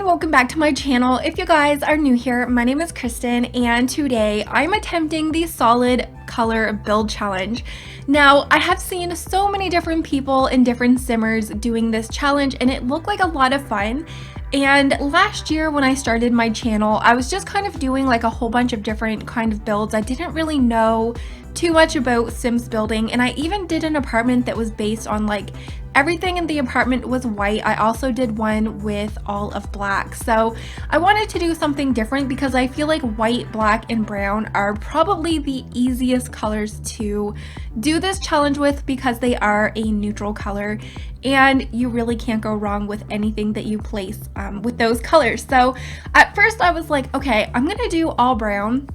welcome back to my channel. If you guys are new here, my name is Kristen and today I'm attempting the solid color build challenge. Now, I have seen so many different people in different simmers doing this challenge and it looked like a lot of fun. And last year when I started my channel, I was just kind of doing like a whole bunch of different kind of builds. I didn't really know too much about Sims building, and I even did an apartment that was based on like everything in the apartment was white. I also did one with all of black. So I wanted to do something different because I feel like white, black, and brown are probably the easiest colors to do this challenge with because they are a neutral color and you really can't go wrong with anything that you place with those colors. So at first I was like, okay, I'm gonna do all brown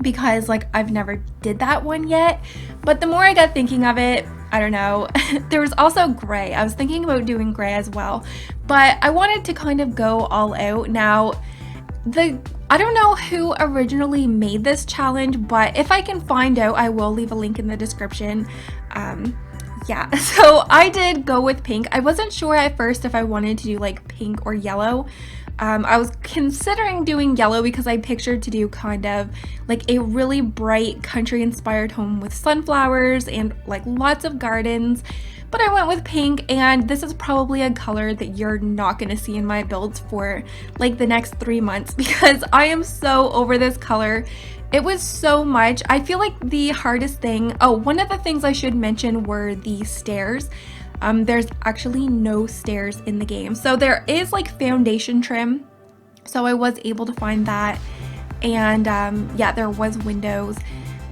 because like I've never did that one yet. But the more I got thinking of it, I don't know, there was also gray. I was thinking about doing gray as well, but I wanted to kind of go all out. Now, I don't know who originally made this challenge, but if I can find out, I will leave a link in the description. Yeah, so I did go with pink. I wasn't sure at first if I wanted to do like pink or yellow. I was considering doing yellow because I pictured to do kind of like a really bright country inspired home with sunflowers and like lots of gardens, but I went with pink, and this is probably a color that you're not going to see in my builds for like the next 3 months because I am so over this color. It was so much. I feel like the hardest thing, one of the things I should mention were the stairs. There's actually no stairs in the game. So there is like foundation trim. So I was able to find that. And yeah, there was windows.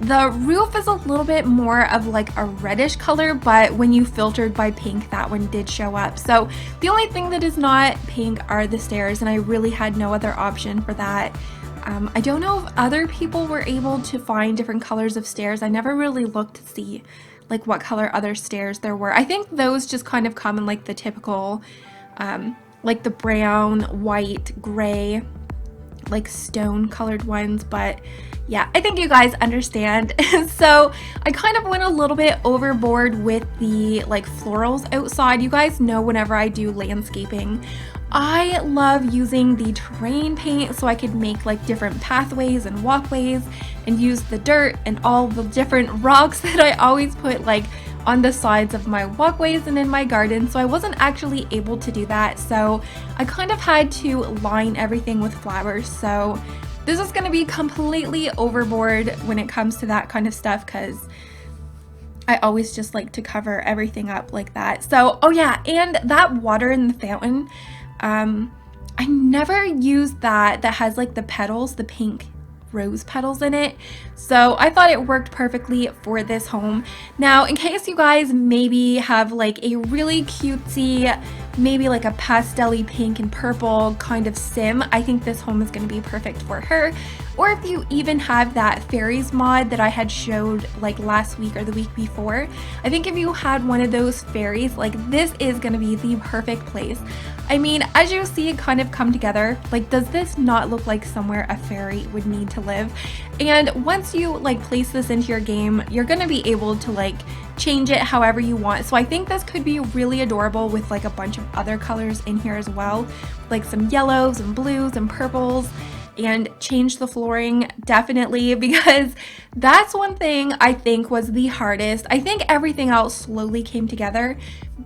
The roof is a little bit more of like a reddish color, but when you filtered by pink, that one did show up. So the only thing that is not pink are the stairs, and I really had no other option for that. I don't know if other people were able to find different colors of stairs. I never really looked to see like what color other stairs there were. I think those just kind of come in like the typical like the brown, white, gray, like stone colored ones, but yeah, I think you guys understand. So I kind of went a little bit overboard with the like florals outside. You guys know whenever I do landscaping, I love using the terrain paint so I could make like different pathways and walkways and use the dirt and all the different rocks that I always put like on the sides of my walkways and in my garden. So I wasn't actually able to do that. So I kind of had to line everything with flowers. So this is going to be completely overboard when it comes to that kind of stuff because I always just like to cover everything up like that. So, oh yeah, and that water in the fountain, I never used that has like the petals, the pink rose petals in it. So I thought it worked perfectly for this home. Now, in case you guys maybe have like a really cutesy, maybe like a pastel-y pink and purple kind of sim, I think this home is going to be perfect for her. Or if you even have that fairies mod that I had showed like last week or the week before, I think if you had one of those fairies, like this is going to be the perfect place. I mean, as you see it kind of come together, like does this not look like somewhere a fairy would need to live? And once you like place this into your game, you're going to be able to like change it however you want. So I think this could be really adorable with like a bunch of other colors in here as well, like some yellows and blues and purples. And change the flooring definitely, because that's one thing I think was the hardest. I think everything else slowly came together,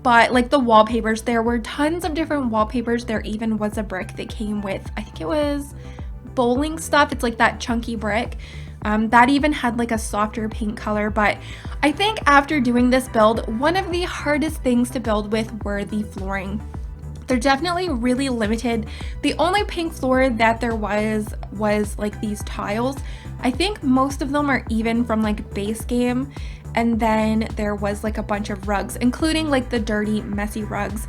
but like the wallpapers, there were tons of different wallpapers. There even was a brick that came with, I think it was bowling stuff. It's like that chunky brick. That even had like a softer pink color. But I think after doing this build, one of the hardest things to build with were the flooring. They're definitely really limited. The only pink floor that there was like these tiles. I think most of them are even from like base game. And then there was like a bunch of rugs, including like the dirty, messy rugs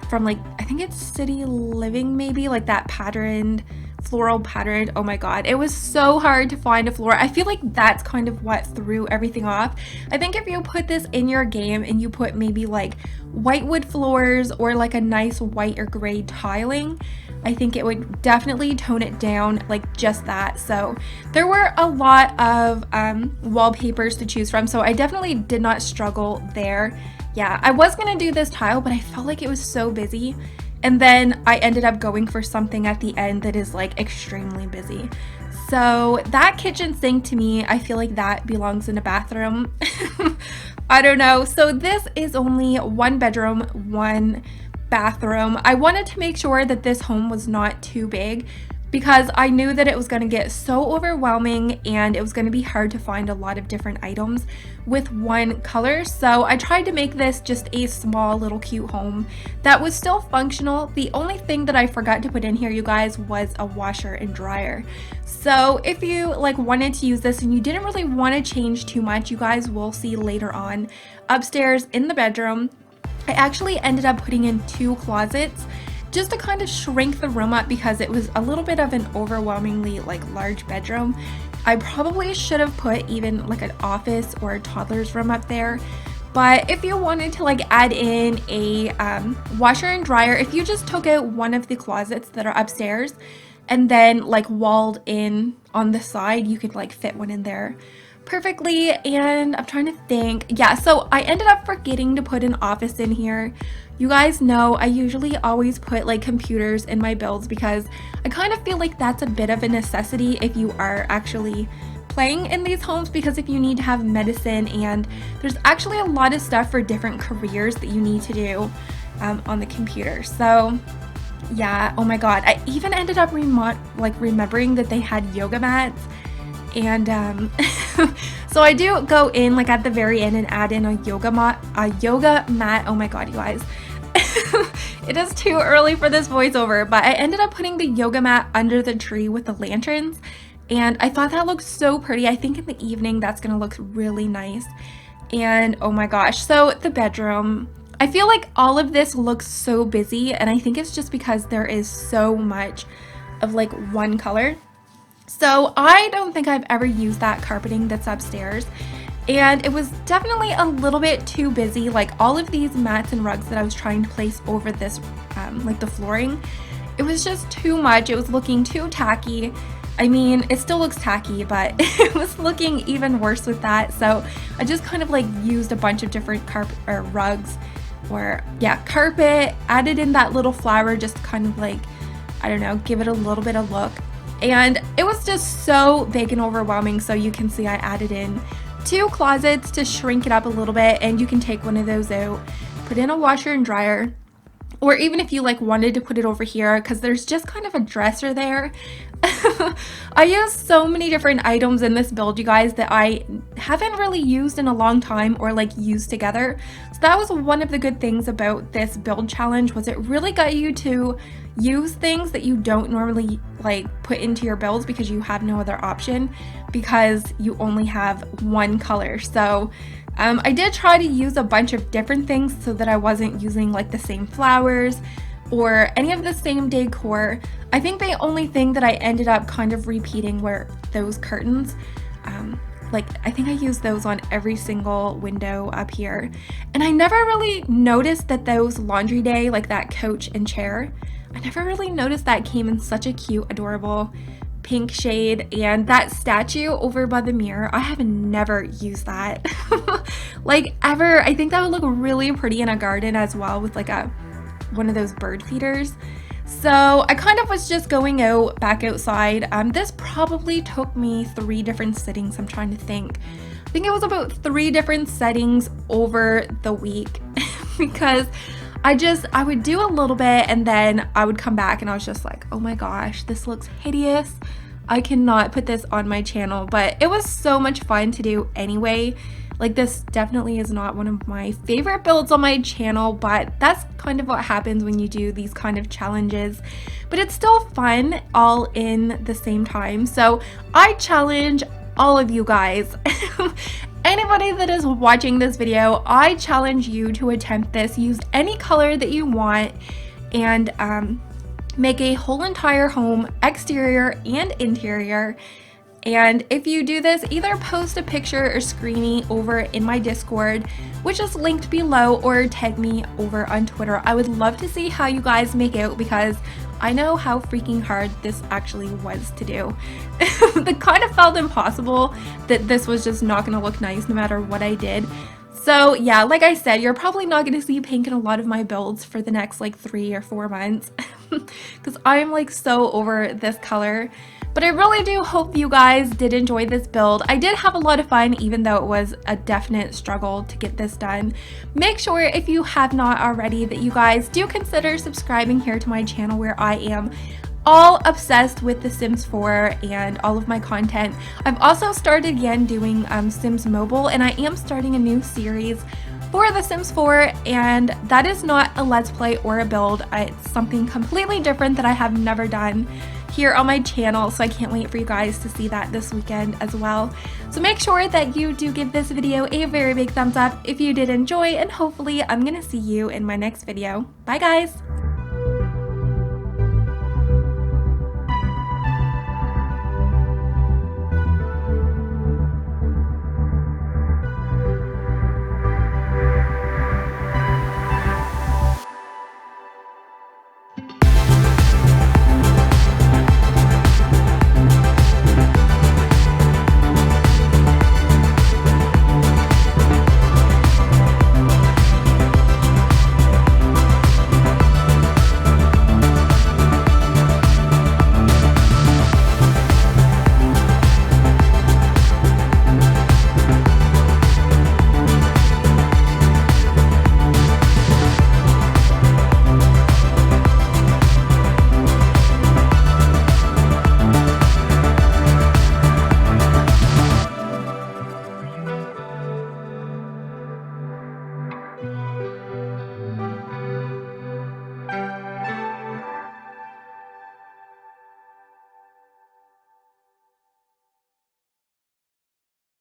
from like, I think it's City Living maybe, like that patterned, floral patterned. Oh my god, it was so hard to find a floor. I feel like that's kind of what threw everything off. I think if you put this in your game and you put maybe like white wood floors or like a nice white or gray tiling, I think it would definitely tone it down, like just that. So there were a lot of wallpapers to choose from, so I definitely did not struggle there. Yeah, I was gonna do this tile, but I felt like it was so busy And then I ended up going for something at the end that is like extremely busy. So that kitchen sink, to me, I feel like that belongs in a bathroom. I don't know. So this is only 1 bedroom, 1 bathroom. I wanted to make sure that this home was not too big because I knew that it was going to get so overwhelming and it was going to be hard to find a lot of different items with one color. So I tried to make this just a small little cute home that was still functional. The only thing that I forgot to put in here, you guys, was a washer and dryer. So if you like wanted to use this and you didn't really want to change too much, you guys will see later on upstairs in the bedroom, I actually ended up putting in 2 closets just to kind of shrink the room up because it was a little bit of an overwhelmingly like large bedroom. I probably should have put even like an office or a toddler's room up there. But if you wanted to like add in a washer and dryer, if you just took out one of the closets that are upstairs and then like walled in on the side, you could like fit one in there perfectly. And I'm trying to think. Yeah, so I ended up forgetting to put an office in here. You guys know I usually always put like computers in my builds because I kind of feel like that's a bit of a necessity if you are actually playing in these homes, because if you need to have medicine, and there's actually a lot of stuff for different careers that you need to do on the computer. So yeah, oh my god, I even ended up remembering that they had yoga mats. And so I do go in like at the very end and add in a yoga mat. Oh my god, you guys. It is too early for this voiceover, but I ended up putting the yoga mat under the tree with the lanterns, and I thought that looked so pretty. I think in the evening that's gonna look really nice. And oh my gosh, so the bedroom, I feel like all of this looks so busy, and I think it's just because there is so much of like one color. So I don't think I've ever used that carpeting that's upstairs, and it was definitely a little bit too busy. Like all of these mats and rugs that I was trying to place over this like the flooring, it was just too much. It was looking too tacky. I mean, it still looks tacky, but it was looking even worse with that. So I just kind of like used a bunch of different carpet or rugs, or yeah, carpet, added in that little flower, just kind of like, I don't know, give it a little bit of look. And it was just so big and overwhelming. So you can see I added in 2 closets to shrink it up a little bit, and you can take one of those out, put in a washer and dryer, or even if you like wanted to put it over here, because there's just kind of a dresser there. I used so many different items in this build, you guys, that I haven't really used in a long time or like used together. So that was one of the good things about this build challenge, was it really got you to use things that you don't normally like put into your builds because you have no other option, because you only have one color. So I did try to use a bunch of different things so that I wasn't using like the same flowers or any of the same decor. I think the only thing that I ended up kind of repeating were those curtains. Like I think I used those on every single window up here, and I never really noticed that those laundry day, like that couch and chair, I never really noticed that came in such a cute, adorable pink shade. And that statue over by the mirror, I have never used that like ever. I think that would look really pretty in a garden as well, with like one of those bird feeders. So I kind of was just going back outside. This probably took me 3 different sittings. I'm trying to think. I think it was about 3 different settings over the week because I would do a little bit and then I would come back and I was just like, oh my gosh, this looks hideous. I cannot put this on my channel, but it was so much fun to do anyway. Like this definitely is not one of my favorite builds on my channel, but that's kind of what happens when you do these kind of challenges. But it's still fun all in the same time. So I challenge all of you guys, anybody that is watching this video, I challenge you to attempt this. Use any color that you want and make a whole entire home, exterior and interior. And if you do this, either post a picture or screenie over in my Discord, which is linked below, or tag me over on Twitter. I would love to see how you guys make out, because I know how freaking hard this actually was to do. It kind of felt impossible that this was just not going to look nice no matter what I did. So yeah, like I said, you're probably not going to see pink in a lot of my builds for the next like 3 or 4 months because I'm like so over this color. But I really do hope you guys did enjoy this build. I did have a lot of fun, even though it was a definite struggle to get this done. Make sure, if you have not already, that you guys do consider subscribing here to my channel, where I am all obsessed with The Sims 4 and all of my content. I've also started again doing Sims Mobile, and I am starting a new series for The Sims 4, and that is not a Let's Play or a build. It's something completely different that I have never done here on my channel, so I can't wait for you guys to see that this weekend as well. So make sure that you do give this video a very big thumbs up if you did enjoy, and hopefully I'm gonna see you in my next video. Bye guys!